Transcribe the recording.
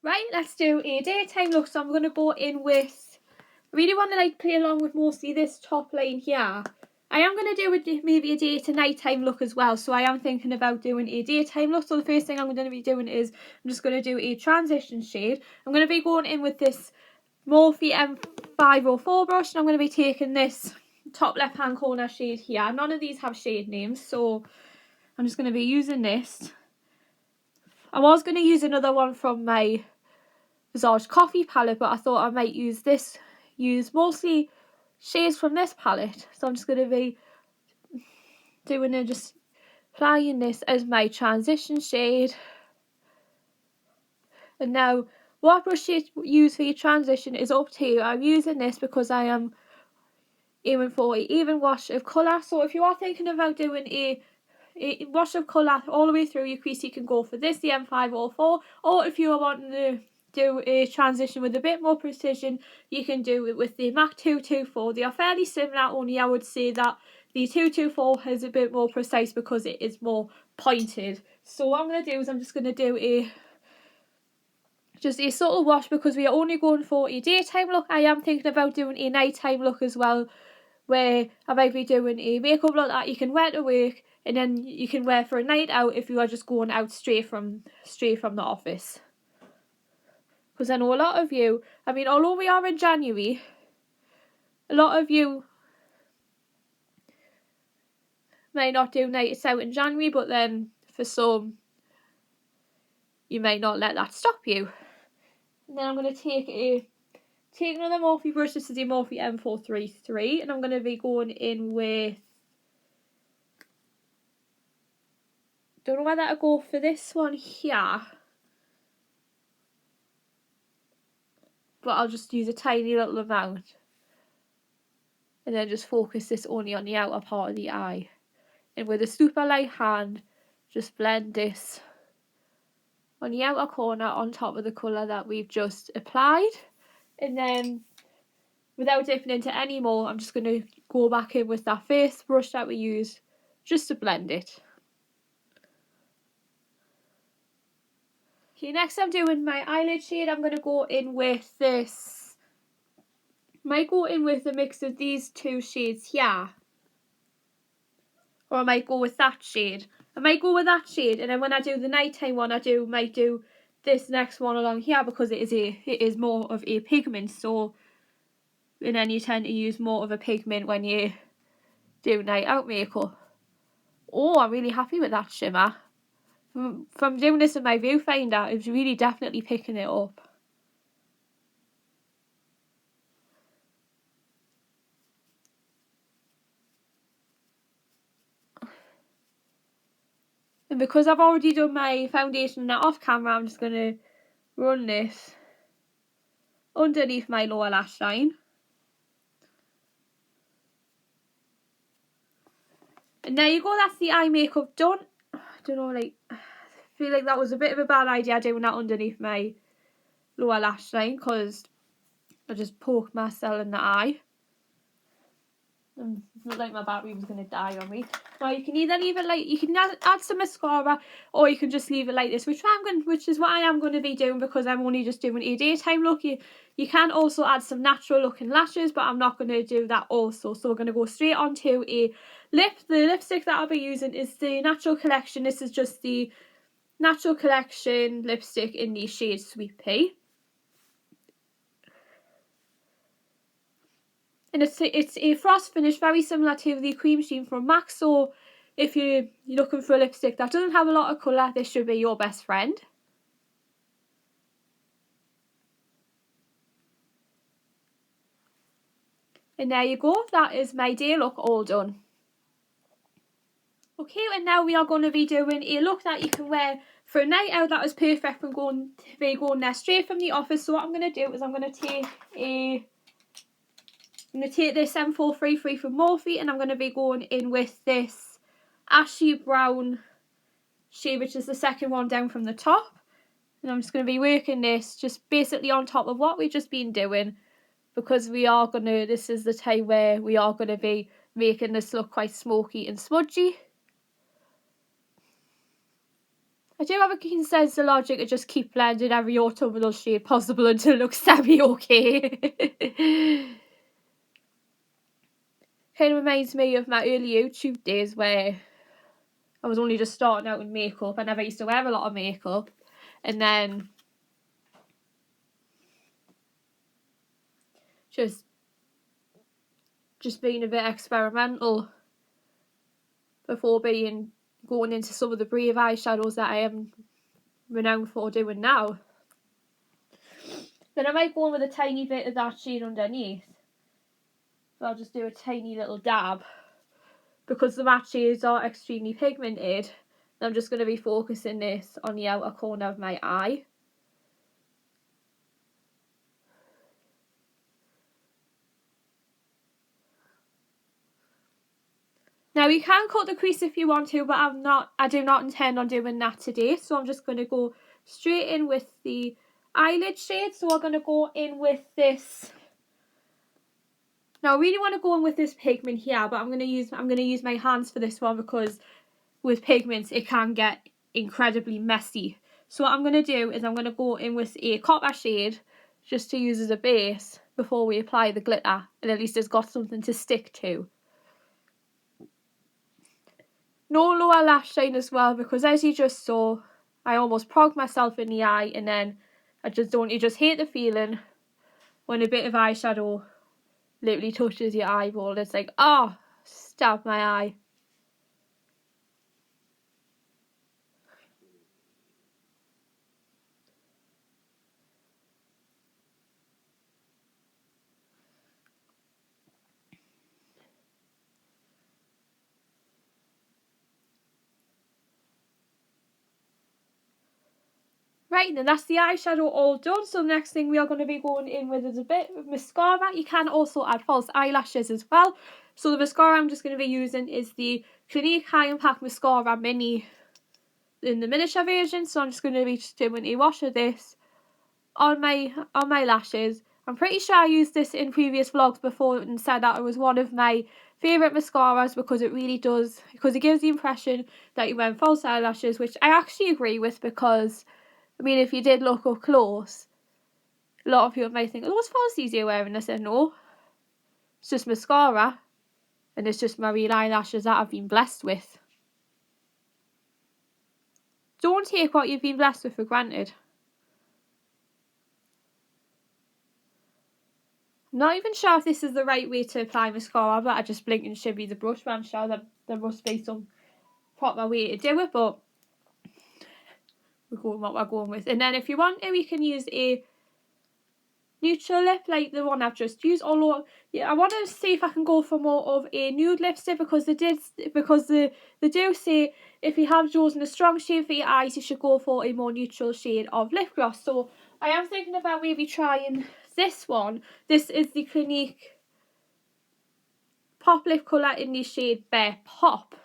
Right, let's do a daytime look. So I'm going to go in with, I really want to like play along with mostly this top line here. I am going to do maybe a day to nighttime look as well. So I am thinking about doing a daytime look. So the first thing I'm going to be doing is I'm just going to do a transition shade. I'm going to be going in with this Morphe M504 brush, and I'm going to be taking this top left hand corner shade here. None of these have shade names, so I'm just going to be using this. I was going to use another one from my Visage Coffee palette, but I thought I might use mostly shades from this palette. So I'm just going to be doing it, just applying this as my transition shade. And now, what brush you use for your transition is up to you. I'm using this because I am aiming for an even wash of colour. So if you are thinking about doing a wash of colour all the way through your crease, you can go for this, the M504, or if you are wanting to do a transition with a bit more precision, you can do it with the MAC 224. They are fairly similar, only I would say that the 224 is a bit more precise because it is more pointed. So what I'm going to do is I'm just going to do just a subtle wash because we are only going for a daytime look. I am thinking about doing a nighttime look as well, where I might be doing a makeup look that you can wear to work and then you can wear for a night out if you are just going out straight from the office. Because I know a lot of you, I mean, although we are in January, a lot of you may not do nights out in January, but then for some, you may not let that stop you. And then I'm going to take another Morphe brush. This is the Morphe M433, and I'm going to be going in with, don't know whether to go for this one here, but I'll just use a tiny little amount and then just focus this only on the outer part of the eye, and with a super light hand just blend this on the outer corner on top of the colour that we've just applied. And then without dipping into any more, I'm just going to go back in with that first brush that we used just to blend it. Okay, next I'm doing my eyelid shade. I'm going to go in with this, might go in with a mix of these two shades here, or I might go with that shade. I might go with that shade, and then when I do the nighttime one, might do this next one along here because it is more of a pigment. So, and then you tend to use more of a pigment when you do night out makeup. Oh, I'm really happy with that shimmer. From doing this in my viewfinder, it's really definitely picking it up. And because I've already done my foundation now off camera, I'm just going to run this underneath my lower lash line. And there you go, that's the eye makeup done. I don't know, like, I feel like that was a bit of a bad idea doing that underneath my lower lash line because I just poked myself in the eye. It's not like my battery was going to die on me. Now you can either leave it like, you can add some mascara, or you can just leave it like this, which is what I am going to be doing because I'm only just doing a daytime look. You can also add some natural looking lashes, but I'm not going to do that also. So we're going to go straight on to a lip. The lipstick that I'll be using is the Natural Collection. This is just the Natural Collection lipstick in the shade Sweet Pea. And it's a frost finish, very similar to the Cream Sheen from MAC. So if you're looking for a lipstick that doesn't have a lot of colour, this should be your best friend. And there you go, that is my day look all done. Okay, and now we are going to be doing a look that you can wear for a night out that is perfect from going there straight from the office. So what I'm going to do is I'm going to take this M433 from Morphe, and I'm going to be going in with this ashy brown shade, which is the second one down from the top. And I'm just going to be working this just basically on top of what we've just been doing, because this is the time where we are going to be making this look quite smoky and smudgy. I do have a keen sense of logic to just keep blending every autumnal shade possible until it looks semi-okay. Kind of reminds me of my early YouTube days where I was only just starting out in makeup. I never used to wear a lot of makeup. And then just being a bit experimental before going into some of the brave eyeshadows that I am renowned for doing now. Then I might go in with a tiny bit of that shade underneath. So I'll just do a tiny little dab. Because the matte shades are extremely pigmented, I'm just going to be focusing this on the outer corner of my eye. Now you can cut the crease if you want to, but I do not intend on doing that today. So I'm just going to go straight in with the eyelid shade. So we're going to go in with this. Now I really want to go in with this pigment here, but I'm going to use my hands for this one because with pigments it can get incredibly messy. So what I'm going to do is I'm going to go in with a copper shade just to use as a base before we apply the glitter, and at least it's got something to stick to. No lower lash line as well, because as you just saw, I almost progged myself in the eye, and then you just hate the feeling when a bit of eyeshadow literally touches your eyeball. It's like, oh, stab my eye. Right, then that's the eyeshadow all done. So the next thing we are going to be going in with is a bit of mascara. You can also add false eyelashes as well. So the mascara I'm just going to be using is the Clinique High Impact Mascara Mini in the miniature version. So I'm just going to be doing a wash of this on my lashes. I'm pretty sure I used this in previous vlogs before and said that it was one of my favourite mascaras because it gives the impression that you're wearing false eyelashes, which I actually agree with, because I mean, if you did look up close, a lot of people might think, oh, what's falsies you're wearing? I said, no, it's just mascara, and it's just my real eyelashes that I've been blessed with. Don't take what you've been blessed with for granted. I'm not even sure if this is the right way to apply mascara, but I just blink and shimmy the brush, but I'm sure that there must be some proper way to do it, but we're going what we're going with. And then if you want to, we can use a neutral lip like the one I've just used, although yeah, I want to see if I can go for more of a nude lipstick, because they do say if you have chosen a strong shade for your eyes, you should go for a more neutral shade of lip gloss. So I am thinking about maybe trying this one. This is the Clinique Pop Lip Colour in the shade Bare Pop.